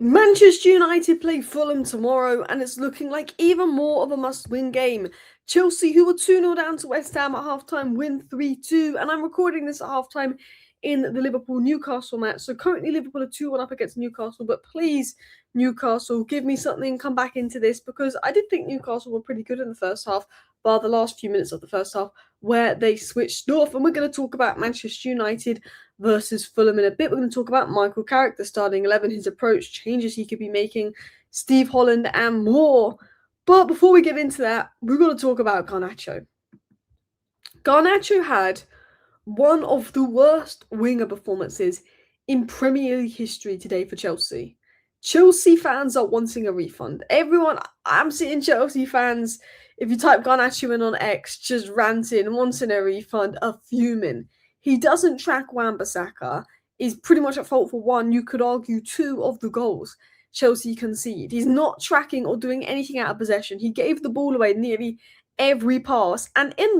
Manchester United play Fulham tomorrow, and it's looking like even more of a must-win game. Chelsea, who were 2-0 down to West Ham at halftime, win 3-2, and I'm recording this at halftime in the Liverpool-Newcastle match. So currently Liverpool are 2-1 up against Newcastle, but please, Newcastle, give me something, come back into this, because I did think Newcastle were pretty good in the first half, bar the last few minutes of the first half, where they switched off. And we're going to talk about Manchester United versus Fulham in a bit. We're going to talk about Michael Carrick, the starting 11, his approach, changes he could be making, Steve Holland, and more. But before we get into that, we're going to talk about Garnacho. Garnacho had one of the worst winger performances in Premier League history today for Chelsea. Chelsea fans are wanting a refund. I'm seeing Chelsea fans, if you type Garnacho in on X, just ranting, wanting a refund, are fuming. He doesn't track Wan-Bissaka, is pretty much at fault for one, you could argue two of the goals Chelsea concede. He's not tracking or doing anything out of possession. He gave the ball away nearly every pass, and on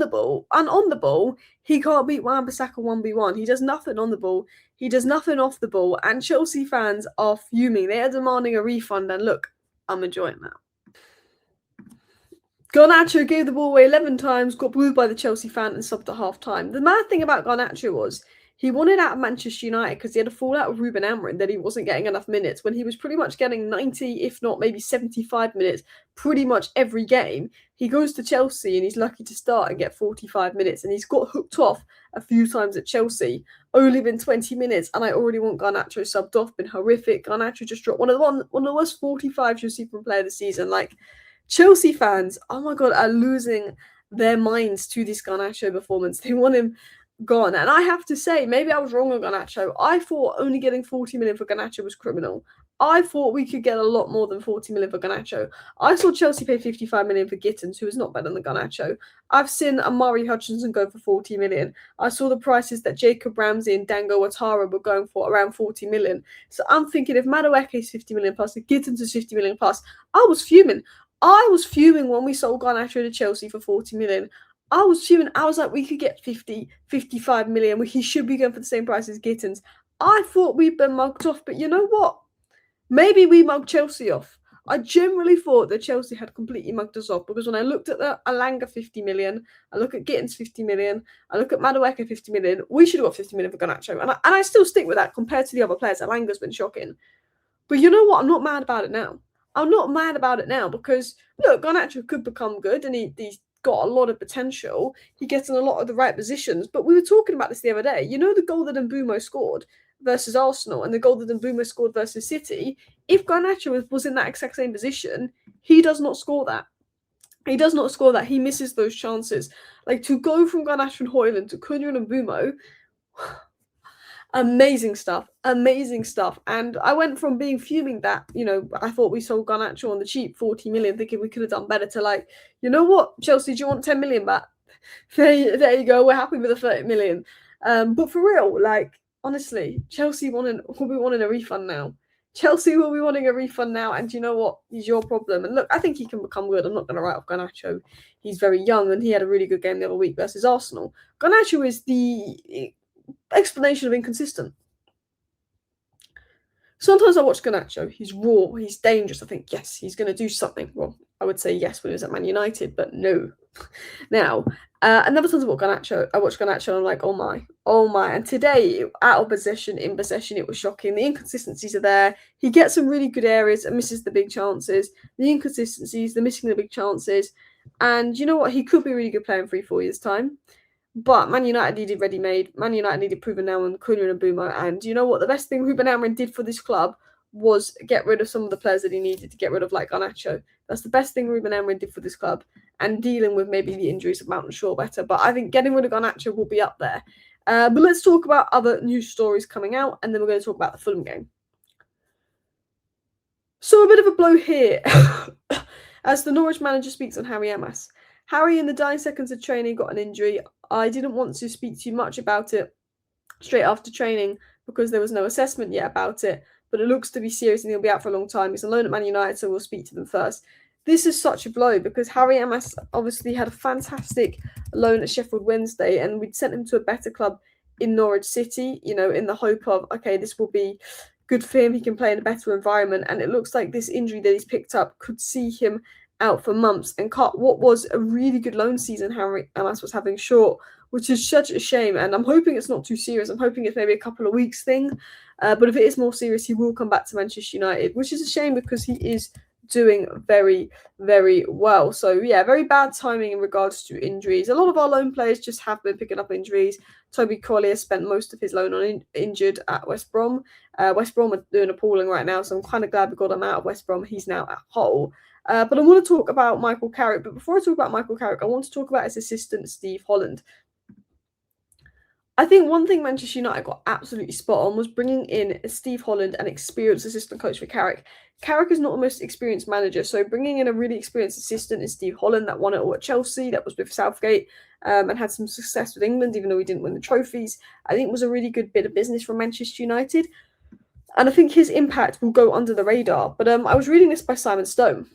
the ball, he can't beat Wan-Bissaka 1v1. He does nothing on the ball. He does nothing off the ball, and Chelsea fans are fuming. They are demanding a refund, and look, I'm enjoying that. Garnacho gave the ball away 11 times, got booed by the Chelsea fan and subbed at half-time. The mad thing about Garnacho was he wanted out of Manchester United because he had a fallout with Ruben Amorim that he wasn't getting enough minutes when he was pretty much getting 90, if not maybe 75 minutes pretty much every game. He goes to Chelsea and he's lucky to start and get 45 minutes, and he's got hooked off a few times at Chelsea. Only been 20 minutes and I already want Garnacho subbed off. Been horrific. Garnacho just dropped one of the worst 45s you'll see from a player this season. Like, Chelsea fans, oh my god, are losing their minds to this Garnacho performance. They want him gone. And I have to say, maybe I was wrong on Garnacho. I thought only getting 40 million for Garnacho was criminal. I thought we could get a lot more than 40 million for Garnacho. I saw Chelsea pay 55 million for Gittins, who is not better than Garnacho. I've seen Amari Hutchinson go for 40 million. I saw the prices that Jacob Ramsey and Dango Ouattara were going for, around 40 million. So I'm thinking if Madueke is 50 million plus, if Gittins is 50 million plus, I was fuming. I was fuming when we sold Garnacho to Chelsea for 40 million. I was fuming. I was like, we could get 50, 55 million. He should be going for the same price as Gittins. I thought we'd been mugged off, but you know what? Maybe we mugged Chelsea off. I generally thought that Chelsea had completely mugged us off, because when I looked at the Alanga 50 million, I look at Gittins 50 million, I look at Madueke 50 million, we should have got 50 million for Garnacho. And I still stick with that compared to the other players. Alanga's been shocking. But you know what? I'm not mad about it now. I'm not mad about it now because, look, Garnacho could become good and he's got a lot of potential. He gets in a lot of the right positions. But we were talking about this the other day. You know the goal that Mbeumo scored versus Arsenal and the goal that Mbeumo scored versus City? If Garnacho was in that exact same position, he does not score that. He does not score that. He misses those chances. Like, to go from Garnacho and Højlund to Cunha and Mbeumo, amazing stuff. And I went from being fuming that, I thought we sold Garnacho on the cheap, 40 million, thinking we could have done better, to like, you know what, Chelsea, do you want 10 million back? There you go. We're happy with the 30 million. But for real, like, honestly, Chelsea will be wanting a refund now. Chelsea will be wanting a refund now, and you know what? He's your problem. And look, I think he can become good. I'm not going to write off Garnacho. He's very young, and he had a really good game the other week versus Arsenal. Garnacho is the explanation of inconsistent. Sometimes I watch Garnacho. He's raw. He's dangerous. I think, yes, he's going to do something. Well, I would say yes when he was at Man United, but no. Now, another time I watch Garnacho and I'm like, oh my. And today, out of possession, in possession, it was shocking. The inconsistencies are there. He gets some really good areas and misses the big chances. The inconsistencies, the missing the big chances. And you know what? He could be a really good player in 3-4 years' time. But Man United needed ready-made. Man United needed proven now and Cunha and Mbeumo. And you know what? The best thing Ruben Amorim did for this club was get rid of some of the players that he needed to get rid of, like Garnacho. That's the best thing Ruben Amorim did for this club. And dealing with maybe the injuries of Mount and Shaw better. But I think getting rid of Garnacho will be up there. But let's talk about other news stories coming out. And then we're going to talk about the Fulham game. So a bit of a blow here. As the Norwich manager speaks on Harry Amos. Harry, in the dying seconds of training, got an injury. I didn't want to speak too much about it straight after training because there was no assessment yet about it, but it looks to be serious and he'll be out for a long time. He's on loan at Man United, so we'll speak to them first. This is such a blow because Harry Amos obviously had a fantastic loan at Sheffield Wednesday, and we'd sent him to a better club in Norwich City, in the hope of, okay, this will be good for him. He can play in a better environment, and it looks like this injury that he's picked up could see him out for months and cut what was a really good loan season Henry Amas was having short, which is such a shame. And I'm hoping it's not too serious. I'm hoping it's maybe a couple of weeks thing. But if it is more serious, he will come back to Manchester United, which is a shame because he is doing very, very well. So yeah, very bad timing in regards to injuries. A lot of our loan players just have been picking up injuries. Toby Collier spent most of his loan on injured at West Brom. West Brom are doing appalling right now, so I'm kind of glad we got him out of West Brom. He's now at Hull. But I want to talk about Michael Carrick. But before I talk about Michael Carrick, I want to talk about his assistant, Steve Holland. I think one thing Manchester United got absolutely spot on was bringing in Steve Holland, an experienced assistant coach for Carrick. Carrick is not the most experienced manager, so bringing in a really experienced assistant is Steve Holland that won it all at Chelsea, that was with Southgate, and had some success with England, even though he didn't win the trophies. I think it was a really good bit of business from Manchester United, and I think his impact will go under the radar. But I was reading this by Simon Stone.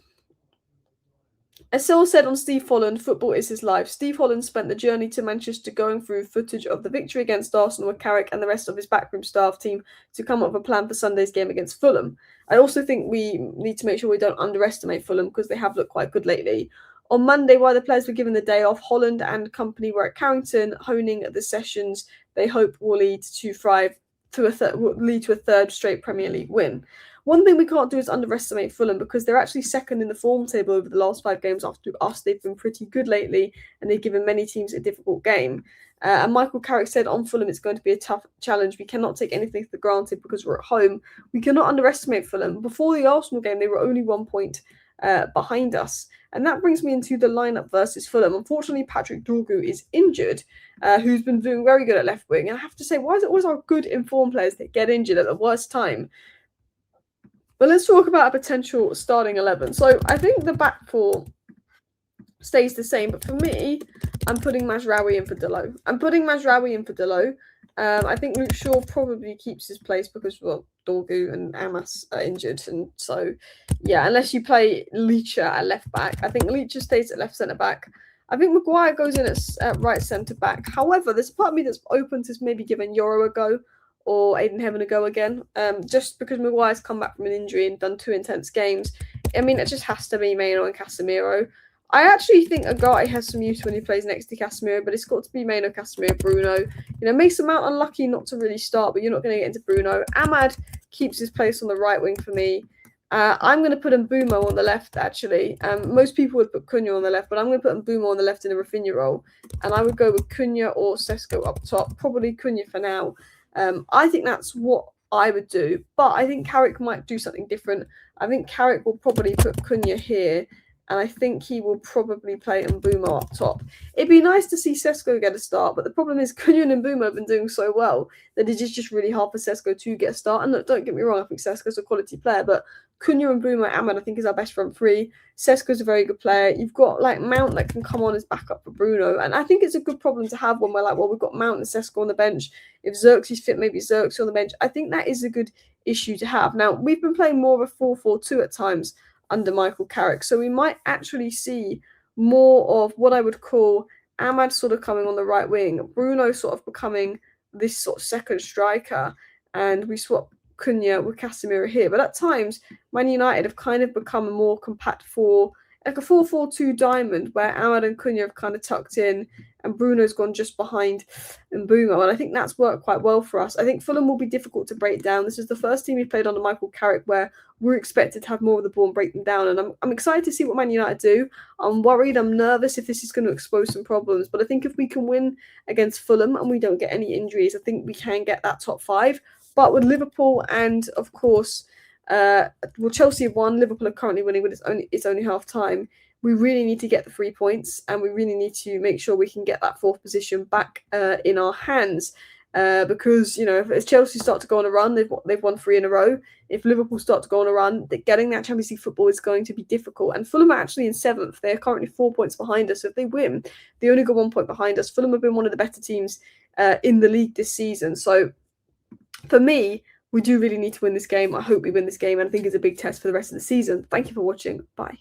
As Sel said on Steve Holland, football is his life. Steve Holland spent the journey to Manchester going through footage of the victory against Arsenal with Carrick and the rest of his backroom staff team to come up with a plan for Sunday's game against Fulham. I also think we need to make sure we don't underestimate Fulham because they have looked quite good lately. On Monday, while the players were given the day off, Holland and company were at Carrington honing the sessions they hope will lead to a third straight Premier League win. One thing we can't do is underestimate Fulham because they're actually second in the form table over the last 5 games after us. They've been pretty good lately and they've given many teams a difficult game. And Michael Carrick said on Fulham it's going to be a tough challenge. We cannot take anything for granted because we're at home. We cannot underestimate Fulham. Before the Arsenal game, they were only 1 point behind us. And that brings me into the lineup versus Fulham. Unfortunately, Patrick Dorgu is injured, who's been doing very good at left wing. And I have to say, why is it always our good informed players that get injured at the worst time? But let's talk about a potential starting 11. So I think the back four stays the same. But for me, I'm putting Mazraoui in for Dillo. I think Luke Shaw probably keeps his place because, well, Dorgu and Amas are injured. And so, yeah, unless you play Leacher at left back. I think Leacher stays at left centre-back. I think Maguire goes in at right centre-back. However, there's part of me that's open to maybe giving Yoro a go or Aiden Heaven a go again, just because Maguire's come back from an injury and done 2 intense games. I mean, it just has to be Maino and Casemiro. I actually think Agate has some use when he plays next to Casemiro, but it's got to be Maino, Casemiro, Bruno. You know, Mason Mount unlucky not to really start, but you're not going to get into Bruno. Ahmad keeps his place on the right wing for me. I'm going to put Mbeumo on the left, actually. Most people would put Cunha on the left, but I'm going to put Mbeumo on the left in a Rafinha role. And I would go with Cunha or Sesko up top. Probably Cunha for now. I think that's what I would do, but I think Carrick might do something different. I think Carrick will probably put Cunha here, and I think he will probably play Mbeumo up top. It'd be nice to see Sesko get a start, but the problem is Cunha and Mbeumo have been doing so well that it is just really hard for Sesko to get a start. And look, don't get me wrong, I think Sesko's a quality player, but Cunha and Mbeumo Ahmed, I think, is our best front three. Sesko's a very good player. You've got like Mount that can come on as backup for Bruno, and I think it's a good problem to have when we're like, well, we've got Mount and Sesko on the bench. If Xerxes fit, maybe Xerxes on the bench. I think that is a good issue to have. Now, we've been playing more of a 4-4-2 at times under Michael Carrick, so we might actually see more of what I would call Ahmad sort of coming on the right wing, Bruno sort of becoming this sort of second striker, and we swap Cunha with Casemiro here. But at times, Man United have kind of become a more compact like a 4-4-2 diamond where Ahmad and Cunha have kind of tucked in and Bruno's gone just behind Mbeumo. And I think that's worked quite well for us. I think Fulham will be difficult to break down. This is the first team we played under Michael Carrick where we're expected to have more of the ball and break them down. And I'm excited to see what Man United do. I'm worried, I'm nervous if this is going to expose some problems. But I think if we can win against Fulham and we don't get any injuries, I think we can get that top 5. But with Liverpool and, of course, Chelsea have won. Liverpool are currently winning, but it's only half time. We really need to get the 3 points, and we really need to make sure we can get that 4th position back in our hands. Because, you know, if Chelsea start to go on a run, they've won 3 in a row. If Liverpool start to go on a run, getting that Champions League football is going to be difficult. And Fulham are actually in 7th. They are currently 4 points behind us. So if they win, they only go 1 point behind us. Fulham have been one of the better teams in the league this season. So for me, we do really need to win this game. I hope we win this game, and I think it's a big test for the rest of the season. Thank you for watching. Bye.